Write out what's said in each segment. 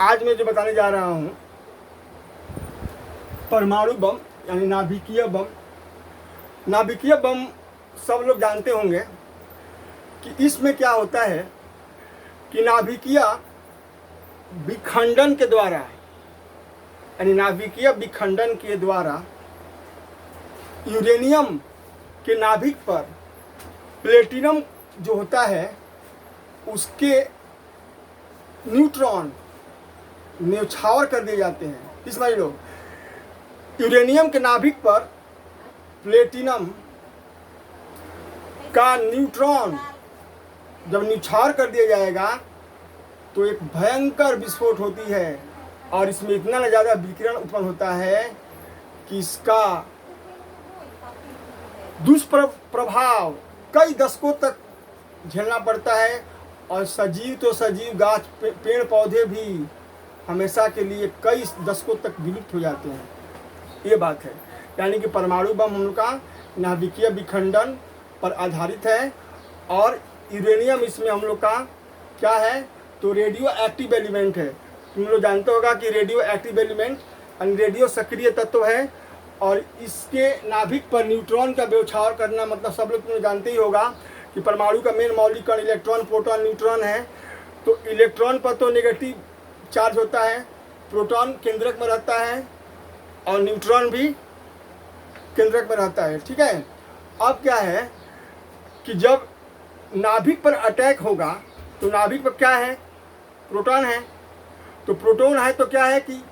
आज मैं जो बताने जा रहा हूँ परमाणु बम यानी नाभिकीय बम। नाभिकीय बम सब लोग जानते होंगे कि इसमें क्या होता है कि नाभिकीय विखंडन के द्वारा यानी नाभिकीय विखंडन के द्वारा यूरेनियम के नाभिक पर प्लेटिनम जो होता है उसके न्यूट्रॉन न्यौछावर कर दिए जाते हैं। इस भाई लोग यूरेनियम के नाभिक पर प्लेटिनम का न्यूट्रॉन जब न्यौछावर कर दिया जाएगा तो एक भयंकर विस्फोट होती है और इसमें इतना ज़्यादा विकिरण उत्पन्न होता है कि इसका दुष्प्रभाव कई दशकों तक झेलना पड़ता है और सजीव तो सजीव गाछ पेड़ पौधे भी हमेशा के लिए कई दशकों तक विलुप्त हो जाते हैं। ये बात है, यानी कि परमाणु बम हम लोग का नाभिकीय विखंडन पर आधारित है और यूरेनियम इसमें हम लोग का क्या है तो रेडियो एक्टिव एलिमेंट है। तुम लोग जानते होगा कि रेडियो एक्टिव एलिमेंट यानी रेडियो सक्रिय तत्व है और इसके नाभिक पर न्यूट्रॉन का व्यवछावर करना मतलब सब लोग तुम्हें जानते ही होगा कि परमाणु का मेन मौलिक कण इलेक्ट्रॉन प्रोटॉन न्यूट्रॉन है। तो इलेक्ट्रॉन पर तो नेगेटिव चार्ज होता है, प्रोटॉन केंद्रक में रहता है और न्यूट्रॉन भी केंद्रक में रहता है। ठीक है, अब क्या है कि जब नाभिक पर अटैक होगा तो नाभिक पर क्या है प्रोटॉन है, तो प्रोटॉन है तो क्या है कि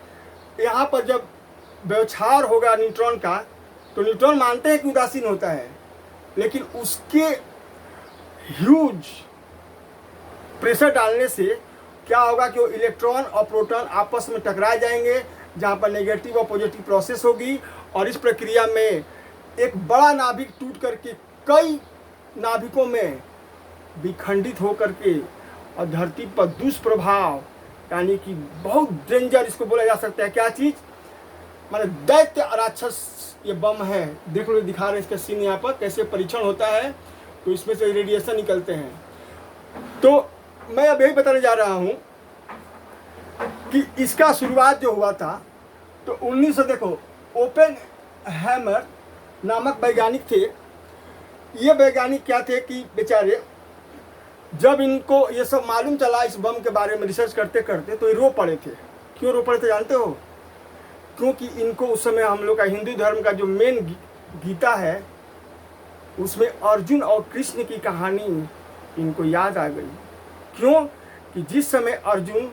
यहाँ पर जब व्यवछावर होगा न्यूट्रॉन का तो न्यूट्रॉन मानते हैं कि उदासीन होता है, लेकिन उसके ह्यूज प्रेशर डालने से क्या होगा कि वो इलेक्ट्रॉन और प्रोटॉन आपस में टकरा जाएंगे जहाँ पर नेगेटिव और पॉजिटिव प्रोसेस होगी और इस प्रक्रिया में एक बड़ा नाभिक टूट करके कई नाभिकों में विखंडित हो करके और धरती पर दुष्प्रभाव यानी कि बहुत डेंजर इसको बोला जा सकता है। क्या चीज़ माने दैत्य राक्षस ये बम है। देख लो दिखा रहे हैं इसका सीन यहाँ पर कैसे परीक्षण होता है, तो इसमें से रेडिएशन निकलते हैं। तो मैं अब यही बताने जा रहा हूँ कि इसका शुरुआत जो हुआ था तो 1900 देखो ओपेन हैमर नामक वैज्ञानिक थे। ये वैज्ञानिक क्या थे कि बेचारे जब इनको ये सब मालूम चला इस बम के बारे में रिसर्च करते करते तो ये रो पड़े थे। क्यों रो पड़े थे जानते हो? क्योंकि इनको उस समय हम लोग का हिंदू धर्म का जो मेन गीता है उसमें अर्जुन और कृष्ण की कहानी इनको याद आ गई। क्यों कि जिस समय अर्जुन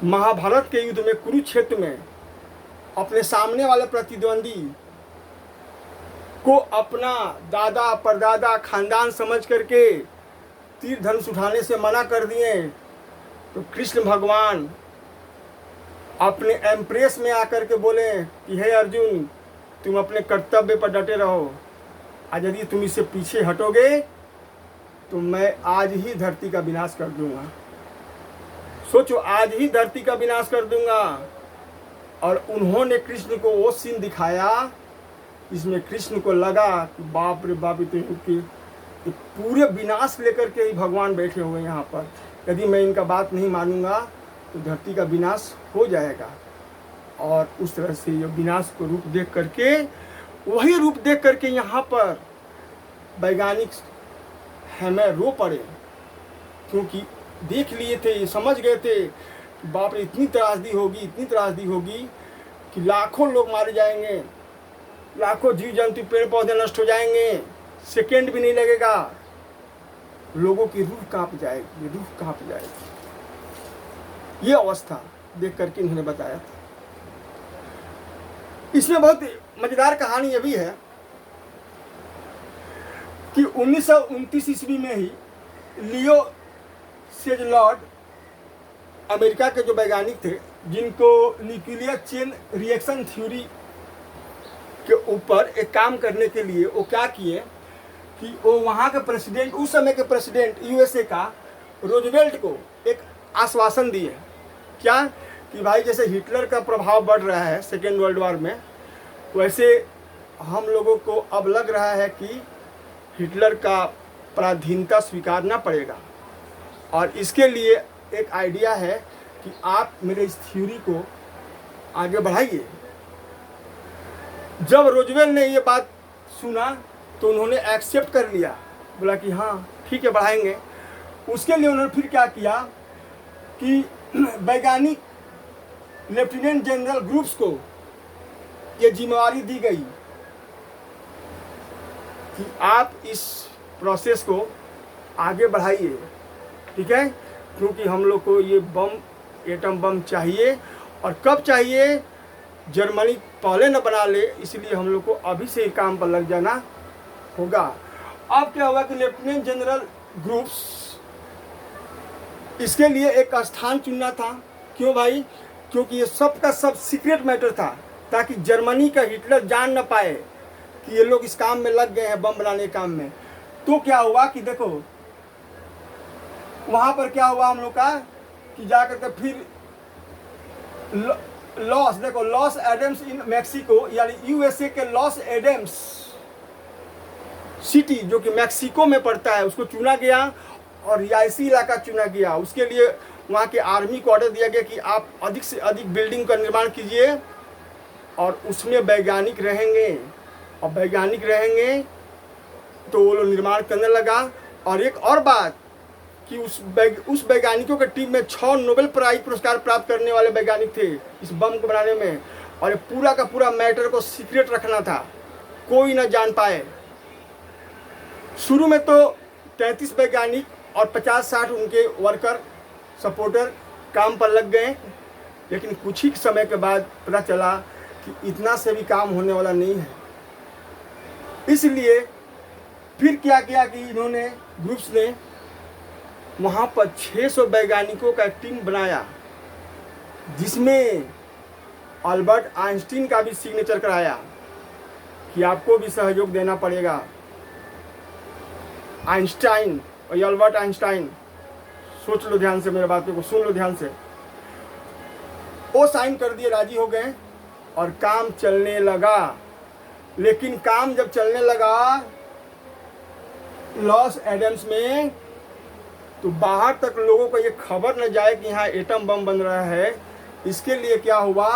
महाभारत के युद्ध में कुरुक्षेत्र में अपने सामने वाले प्रतिद्वंदी को अपना दादा परदादा खानदान समझ करके तीर धनुष उठाने से मना कर दिए तो कृष्ण भगवान अपने एम्प्रेस में आकर के बोले कि हे अर्जुन तुम अपने कर्तव्य पर डटे रहो, आज यदि तुम इससे पीछे हटोगे तो मैं आज ही धरती का विनाश कर दूंगा। सोचो, आज ही धरती का विनाश कर दूंगा। और उन्होंने कृष्ण को वो सीन दिखाया इसमें कृष्ण को लगा कि बाप रे बाप इनके पूरे विनाश लेकर के ही भगवान बैठे हुए यहाँ पर, यदि मैं इनका बात नहीं मानूंगा तो धरती का विनाश हो जाएगा। और उस तरह से ये विनाश को रूप देख करके वही रूप देख करके यहाँ पर वैज्ञानिक हैमर रो पड़े, क्योंकि देख लिए थे, समझ गए थे कि बाप रे इतनी त्रासदी होगी कि लाखों लोग मारे जाएंगे, लाखों जीव जंतु पेड़ पौधे नष्ट हो जाएंगे, सेकेंड भी नहीं लगेगा, लोगों की रूह कांप जाएगी। ये अवस्था देख करके इन्होंने बताया था। इसमें बहुत मजेदार कहानी ये भी है कि 1929 ईस्वी में ही लियो सेजलॉर्ड अमेरिका के जो वैज्ञानिक थे जिनको न्यूक्लियर चेन रिएक्शन थ्योरी के ऊपर एक काम करने के लिए वो क्या किए कि वो वहाँ के प्रेसिडेंट, उस समय के प्रेसिडेंट यूएसए का रूजवेल्ट को एक आश्वासन दिए। क्या कि भाई जैसे हिटलर का प्रभाव बढ़ रहा है सेकेंड वर्ल्ड वॉर में, वैसे हम लोगों को अब लग रहा है कि हिटलर का पराधीनता स्वीकारना पड़ेगा और इसके लिए एक आइडिया है कि आप मेरे इस थ्योरी को आगे बढ़ाइए। जब रोजवेल ने ये बात सुना तो उन्होंने एक्सेप्ट कर लिया, बोला कि हाँ ठीक है बढ़ाएंगे। उसके लिए उन्होंने फिर क्या किया कि वैज्ञानिक लेफ्टिनेंट जनरल ग्रुप्स को ये जिम्मेवारी दी गई कि आप इस प्रोसेस को आगे बढ़ाइए, ठीक है, क्योंकि हम लोग को ये बम, एटम बम चाहिए। और कब चाहिए? जर्मनी पहले न बना ले, इसलिए हम लोग को अभी से ही काम पर लग जाना होगा। अब क्या हुआ कि लेफ्टिनेंट जनरल ग्रुप्स, इसके लिए एक स्थान चुनना था। क्यों भाई? क्योंकि ये सब का सब सीक्रेट मैटर था, ताकि जर्मनी का हिटलर जान न पाए कि ये लोग इस काम में लग गए हैं, बम बनाने के काम में। तो क्या हुआ कि देखो वहाँ पर क्या हुआ हम लोग का कि जाकर के फिर लॉस एडम्स इन मैक्सिको, यानी यूएसए के लॉस एडम्स सिटी जो कि मैक्सिको में पड़ता है, उसको चुना गया और रिहायशी इलाका चुना गया। उसके लिए वहाँ के आर्मी को ऑर्डर दिया गया कि आप अधिक से अधिक बिल्डिंग का निर्माण कीजिए और उसमें वैज्ञानिक रहेंगे, और वैज्ञानिक रहेंगे तो वो लोग निर्माण करने लगा। और एक और बात कि उस वैज्ञानिकों के टीम में 6 नोबेल प्राइज पुरस्कार प्राप्त करने वाले वैज्ञानिक थे इस बम को बनाने में। और ये पूरा का पूरा मैटर को सीक्रेट रखना था, कोई ना जान पाए। शुरू में तो 33 वैज्ञानिक और 50-60 उनके वर्कर सपोर्टर काम पर लग गए, लेकिन कुछ ही समय के बाद पता चला कि इतना से भी काम होने वाला नहीं है। इसलिए फिर क्या किया कि इन्होंने ग्रुप्स ने वहाँ पर 600 वैज्ञानिकों का एक टीम बनाया, जिसमें अल्बर्ट आइंस्टीन का भी सिग्नेचर कराया कि आपको भी सहयोग देना पड़ेगा। आइंस्टाइन और ये अल्बर्ट आइंस्टाइन, सोच लो ध्यान से, मेरे बातों को सुन लो ध्यान से। वो साइन कर दिए, राजी हो गए और काम चलने लगा। लेकिन काम जब चलने लगा लॉस एडम्स में, तो बाहर तक लोगों को ये खबर न जाए कि यहाँ एटम बम बन रहा है। इसके लिए क्या हुआ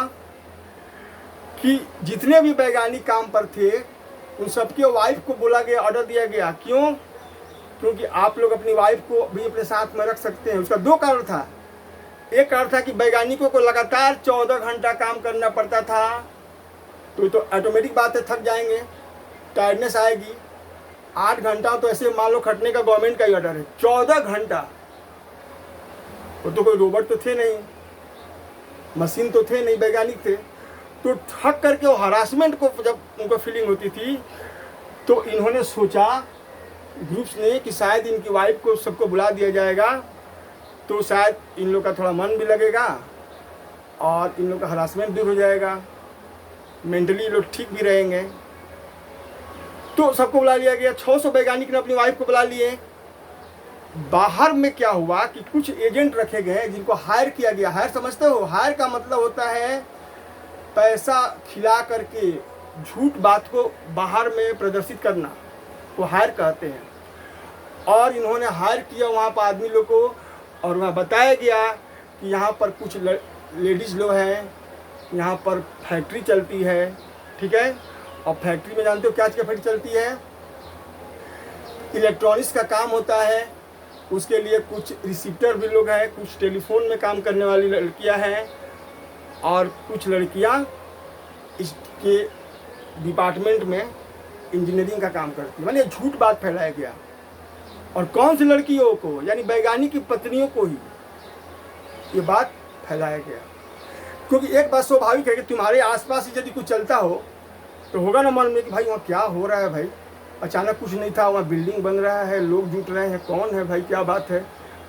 कि जितने भी वैज्ञानिक काम पर थे उन सबके वाइफ को बोला गया, ऑर्डर दिया गया। क्यों? क्योंकि आप लोग अपनी वाइफ को भी अपने साथ में रख सकते हैं। उसका 2 कारण था। एक कारण था कि वैज्ञानिकों को लगातार 14 घंटा काम करना पड़ता था, तो ऑटोमेटिक बात है, थक जाएंगे, टायर्डनेस आएगी। 8 घंटा तो ऐसे मान लो खटने का गवर्नमेंट का ही ऑर्डर है, 14 घंटा। वो तो कोई रोबोट तो थे नहीं, मशीन तो थे नहीं, वैज्ञानिक थे। तो थक करके वो हरासमेंट को जब उनको फीलिंग होती थी, तो इन्होंने सोचा ग्रुप्स ने कि शायद इनकी वाइफ को सबको बुला दिया जाएगा, तो शायद इन लोग का थोड़ा मन भी लगेगा और इन लोग का हरासमेंट दूर हो जाएगा, मेंटली लोग ठीक भी रहेंगे। तो सबको बुला लिया गया। 600 वैज्ञानिक ने अपनी वाइफ को बुला लिए। बाहर में क्या हुआ कि कुछ एजेंट रखे गए जिनको हायर किया गया। हायर समझते हो? हायर का मतलब होता है पैसा खिला करके झूठ बात को बाहर में प्रदर्शित करना, वो हायर कहते हैं। और इन्होंने हायर किया वहाँ पर आदमी लोग को, और वहाँ बताया गया कि यहाँ पर कुछ लेडीज़ लोग हैं, यहाँ पर फैक्ट्री चलती है, ठीक है। और फैक्ट्री में जानते हो क्या फैक्ट्री चलती है? इलेक्ट्रॉनिक्स का काम होता है। उसके लिए कुछ रिसीप्टर भी लोग हैं, कुछ टेलीफोन में काम करने वाली लड़कियां हैं, और कुछ लड़कियां इसके डिपार्टमेंट में इंजीनियरिंग का काम करती है। माने झूठ बात फैलाया गया। और कौन सी लड़कियों को, यानी वैज्ञानिक की पत्नियों को ही ये बात फैलाया गया। क्योंकि एक बात स्वाभाविक है कि तुम्हारे आसपास ही यदि कुछ चलता हो तो होगा ना मन में कि भाई वहाँ क्या हो रहा है भाई, अचानक कुछ नहीं था, वहाँ बिल्डिंग बन रहा है, लोग जुट रहे हैं, कौन है भाई, क्या बात है।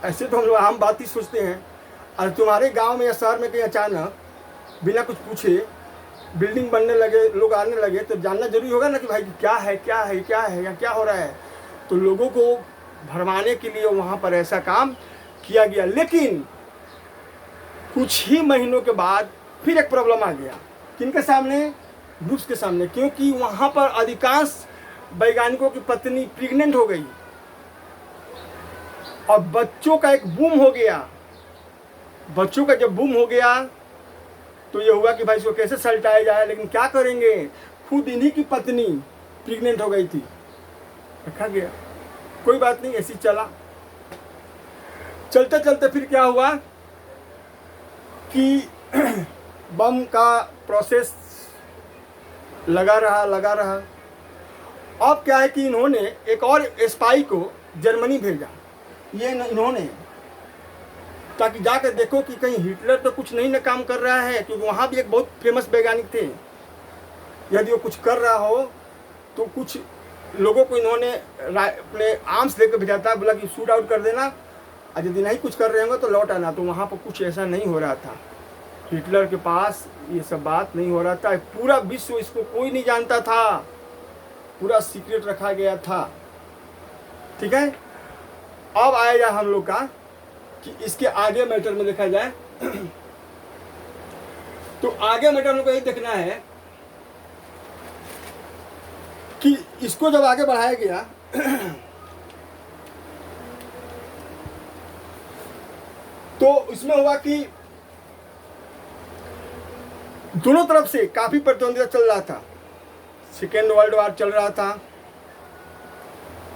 ऐसे तो हम लोग आम बात ही सोचते हैं। और तुम्हारे गांव में या शहर में कहीं अचानक बिना कुछ पूछे बिल्डिंग बनने लगे, लोग आने लगे, तो जानना जरूरी होगा ना कि भाई क्या है, क्या है, क्या है, या क्या हो रहा है। तो लोगों को भरमाने के लिए वहाँ पर ऐसा काम किया गया। लेकिन कुछ ही महीनों के बाद फिर एक प्रॉब्लम आ गया। किनके सामने? ग्रुप्स के सामने। क्योंकि वहाँ पर अधिकांश वैज्ञानिकों की पत्नी प्रेग्नेंट हो गई और बच्चों का एक बूम हो गया। बच्चों का जब बूम हो गया तो ये हुआ कि भाई इसको कैसे सल्टाया जाए, लेकिन क्या करेंगे, खुद इन्हीं की पत्नी प्रेग्नेंट हो गई थी, रखा गया। कोई बात नहीं, ऐसी चला। चलते चलते फिर क्या हुआ कि बम का प्रोसेस लगा रहा। अब क्या है कि इन्होंने एक और स्पाई को जर्मनी भेजा, ये इन्होंने, ताकि जाकर देखो कि कहीं हिटलर तो कुछ नहीं ना काम कर रहा है, क्योंकि वहाँ भी एक बहुत फेमस वैज्ञानिक थे। यदि वो कुछ कर रहा हो तो कुछ लोगों को इन्होंने अपने आर्म्स लेकर भेजा था, बोला कि शूट आउट कर देना, और यदि नहीं कुछ कर रहे होंगे तो लौट आना। तो वहाँ पर कुछ ऐसा नहीं हो रहा था, हिटलर के पास ये सब बात नहीं हो रहा था। पूरा विश्व, इसको कोई नहीं जानता था, पूरा सीक्रेट रखा गया था। ठीक है, अब आएगा हम लोग का कि इसके आगे मैटर में देखा जाए तो आगे मैटर हम लोग को यही देखना है कि इसको जब आगे बढ़ाया गया तो इसमें हुआ कि दोनों तरफ से काफी प्रतिद्वंदिता चल रहा था। सेकेंड वर्ल्ड वार चल रहा था,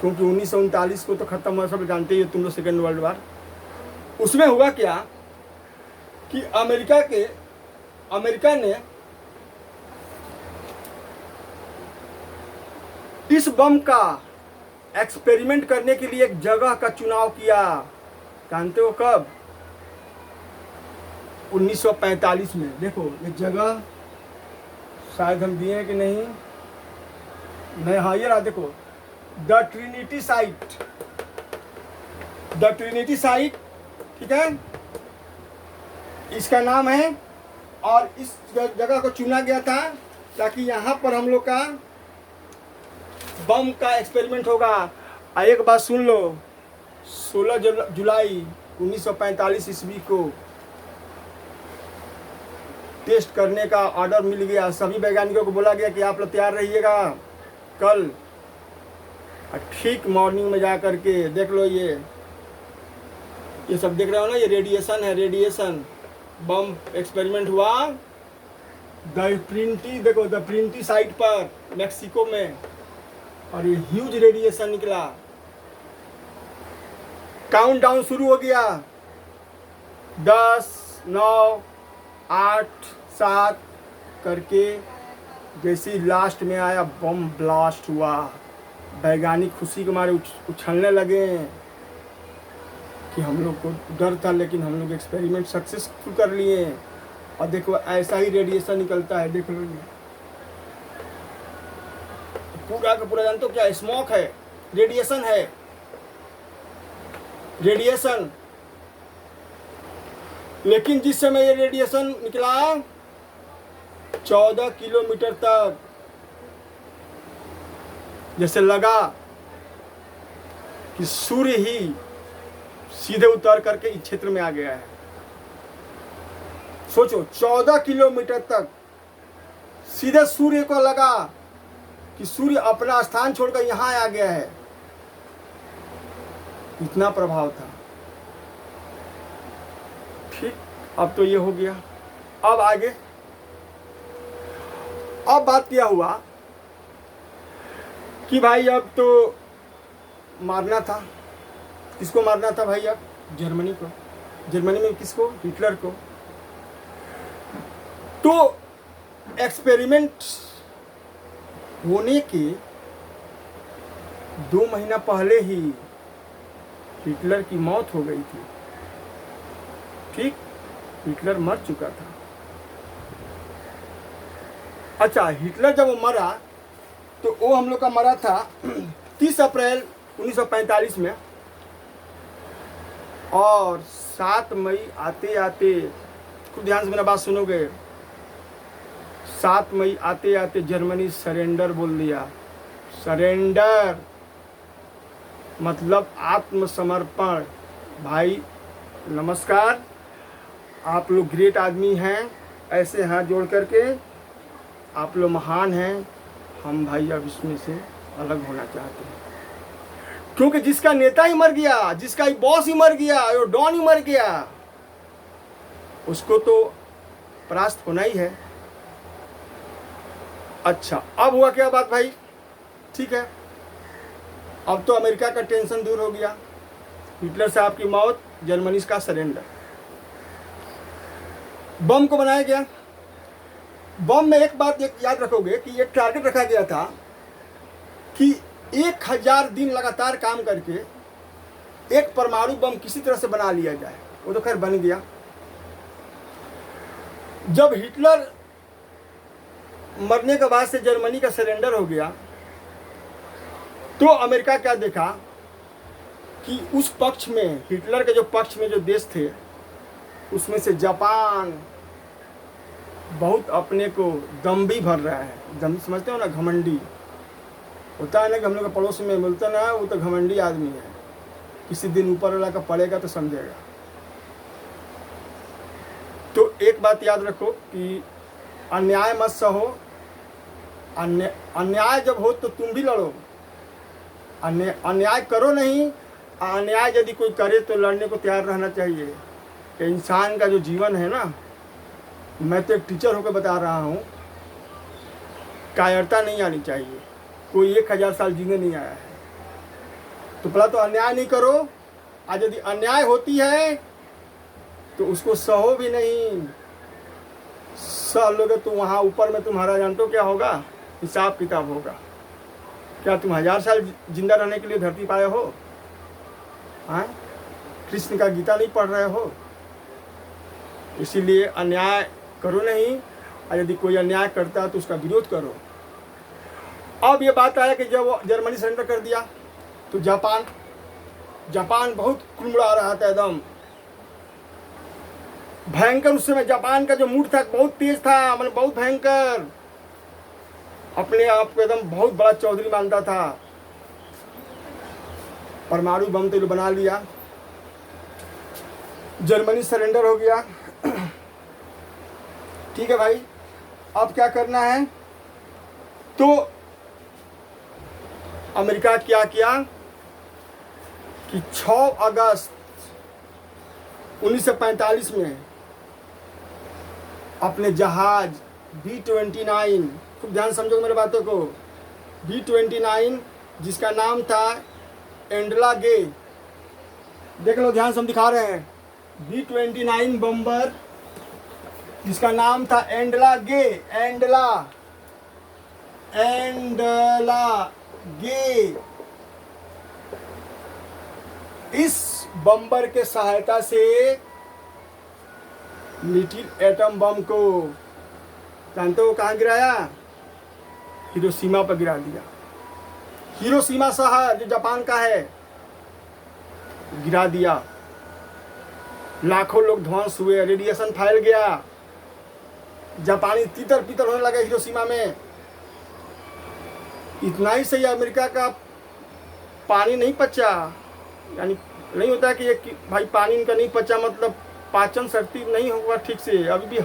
क्योंकि 1939 को तो खत्म हुआ, सब जानते ही हो तुम लोग सेकेंड वर्ल्ड वार। उसमें हुआ क्या कि अमेरिका ने इस बम का एक्सपेरिमेंट करने के लिए एक जगह का चुनाव किया। जानते हो कब? 1945 में। देखो ये जगह शायद हम दिए कि नहीं, हाँ ये रहा, देखो द ट्रिनिटी साइट, ठीक है, इसका नाम है। और इस जगह को चुना गया था ताकि यहाँ पर हम लोग का बम का एक्सपेरिमेंट होगा। एक बात सुन लो, 16 जुलाई 1945 ईस्वी को टेस्ट करने का ऑर्डर मिल गया। सभी वैज्ञानिकों को बोला गया कि आप लोग तैयार रहिएगा कल। ठीक मॉर्निंग में जा करके देख लो, ये सब देख रहे हो ना, ये रेडिएशन है, रेडिएशन बम एक्सपेरिमेंट हुआ। देखो द प्रिंटी साइट पर मैक्सिको में, और ये ह्यूज रेडिएशन निकला। काउंटडाउन शुरू हो गया, 10, 9, 8, 7 करके जैसे लास्ट में आया बम ब्लास्ट हुआ। वैज्ञानिक खुशी के मारे उछलने लगे कि हम लोग को डर था, लेकिन हम लोग एक्सपेरिमेंट सक्सेसफुल कर लिए। और देखो ऐसा ही रेडिएशन निकलता है, देख लो ये पूरा का पूरा, जानते हो क्या स्मोक है, रेडिएशन है, रेडिएशन। लेकिन जिस समय ये रेडिएशन निकला 14 किलोमीटर तक, जैसे लगा कि सूर्य ही सीधे उतर करके इस क्षेत्र में आ गया है। सोचो 14 किलोमीटर तक सीधे सूर्य को लगा कि सूर्य अपना स्थान छोड़कर यहां आ गया है। इतना प्रभाव था। ठीक, अब तो ये हो गया। अब आगे, अब बात क्या हुआ कि भाई अब तो मारना था। किसको मारना था भाई? अब जर्मनी को। जर्मनी में किसको? हिटलर को। तो एक्सपेरिमेंट होने के 2 महीना पहले ही हिटलर की मौत हो गई थी। ठीक, हिटलर मर चुका था। अच्छा, हिटलर जब वो मरा तो वो हम लोग का मरा था 30 अप्रैल 1945 में, और 7 मई आते आते, खूब ध्यान से मेरा बात सुनोगे, 7 मई आते आते जर्मनी सरेंडर बोल दिया। सरेंडर मतलब आत्मसमर्पण। भाई नमस्कार, आप लोग ग्रेट आदमी हैं, ऐसे हाथ जोड़ करके आप लोग महान हैं। हम भाई अब इसमें से अलग होना चाहते हैं, क्योंकि जिसका नेता ही मर गया, जिसका बॉस ही मर गया, वो डॉन ही मर गया, उसको तो परास्त होना ही है। अच्छा, अब हुआ क्या बात भाई? ठीक है, अब तो अमेरिका का टेंशन दूर हो गया, हिटलर साहब की मौत, जर्मनी का सरेंडर, बम को बनाया गया। बम में एक बात याद रखोगे कि ये टारगेट रखा गया था कि 1000 दिन लगातार काम करके एक परमाणु बम किसी तरह से बना लिया जाए। वो तो खैर बन गया। जब हिटलर मरने के बाद से जर्मनी का सरेंडर हो गया, तो अमेरिका क्या देखा कि उस पक्ष में, हिटलर के जो पक्ष में जो देश थे, उसमें से जापान बहुत अपने को दम्भी भर रहा है। दम समझते हो ना, घमंडी होता है ना, कि हम लोग के पड़ोस में मिलता ना, वो तो घमंडी आदमी है, किसी दिन ऊपर वाला का पड़ेगा तो समझेगा। तो एक बात याद रखो कि अन्याय मत सहो, अन्याय जब हो तो तुम भी लड़ो, अन्याय करो नहीं। अन्याय यदि कोई करे तो लड़ने को तैयार रहना चाहिए। कि इंसान का जो जीवन है ना, मैं तो एक टीचर होकर बता रहा हूँ, कायरता नहीं आनी चाहिए। कोई 1000 साल जीने नहीं आया है, तो पहला तो अन्याय नहीं करो। आज यदि अन्याय होती है तो उसको सहो भी नहीं, सह लोगे तो वहाँ ऊपर में तुम्हारा जानते क्या होगा, हिसाब किताब होगा। क्या तुम 1000 साल जिंदा रहने के लिए धरती पाए हो? हाँ, कृष्ण का गीता नहीं पढ़ रहे हो? इसीलिए अन्याय करो नहीं, और यदि कोई अन्याय करता है तो उसका विरोध करो। अब ये बात आया कि जब जर्मनी सरेंडर कर दिया तो जापान बहुत कुड़मुड़ा रहा था, एकदम भयंकर। उस समय जापान का जो मूड था बहुत तेज था, मतलब बहुत भयंकर, अपने आप को एकदम बहुत बड़ा चौधरी मानता था। परमाणु बम तो बना लिया, जर्मनी सरेंडर हो गया। ठीक है भाई, अब क्या करना है? तो अमेरिका क्या किया कि 6 अगस्त 1945 में अपने जहाज B-29, खूब ध्यान समझो मेरे बातों को, B-29 जिसका नाम था एंडला गे, देख लो ध्यान से हम दिखा रहे हैं, B-29 बम्बर जिसका नाम था एंडला गे, इस बम्बर के सहायता से लिटिल एटम बम को जानते हो कहाँ गिराया? हिरोशिमा पर गिरा दिया। हिरोशिमा शहर जो जापान का है, गिरा दिया। लाखों लोग ध्वंस हुए, रेडिएशन फैल गया, जापानी तितर पितर होने लगे हिरोशिमा में। इतना ही सही, अमेरिका का पानी नहीं पचा, यानी नहीं होता कि एक भाई पानी इनका नहीं पचा मतलब पाचन शक्ति नहीं हुआ ठीक से, अभी भी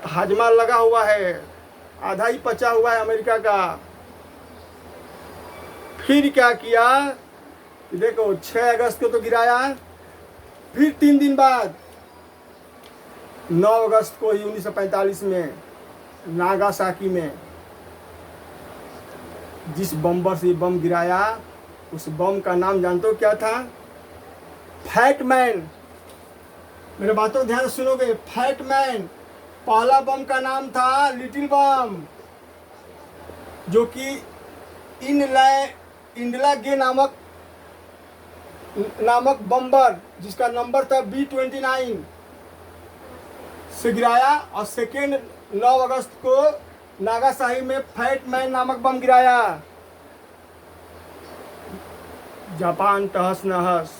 हजमा लगा हुआ है, आधा ही पचा हुआ है अमेरिका का। फिर क्या किया, देखो 6 अगस्त को तो गिराया, फिर 3 दिन बाद 9 अगस्त को ही 1945 में नागासाकी में जिस बम्बर से बम गिराया, उस बम का नाम जानते हो क्या था? Fat man. मेरे बातों को ध्यान से सुनोगे, फैट मैन। पहला बम का नाम था लिटिल बम, जो कि इंडला गे नामक बम्बर जिसका नंबर था B-29 से गिराया, और सेकेंड 9 अगस्त को नागासाकी में फैट मैन नामक बम गिराया। जापान तहस नहस।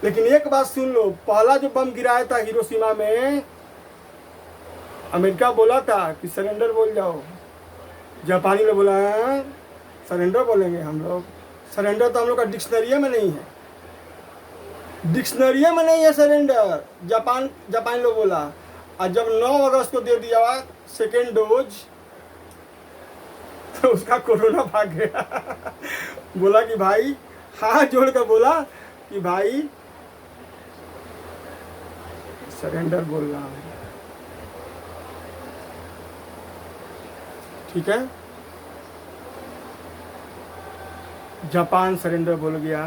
लेकिन एक बात सुन लो, पहला जो बम गिराया था हिरोशिमा में, अमेरिका बोला था कि सरेंडर बोल जाओ, जापानी ने बोला सरेंडर बोलेंगे हम लोग? सरेंडर तो हम लोग का डिक्शनरी में नहीं है, डिक्शनरी में नहीं है सरेंडर। जापान लोग बोला, और जब 9 अगस्त को दे दिया सेकेंड डोज, तो उसका कोरोना भाग गया। बोला कि भाई, हाथ जोड़ कर बोला कि भाई सरेंडर बोल रहा हूँ, ठीक है। जापान सरेंडर बोल गया।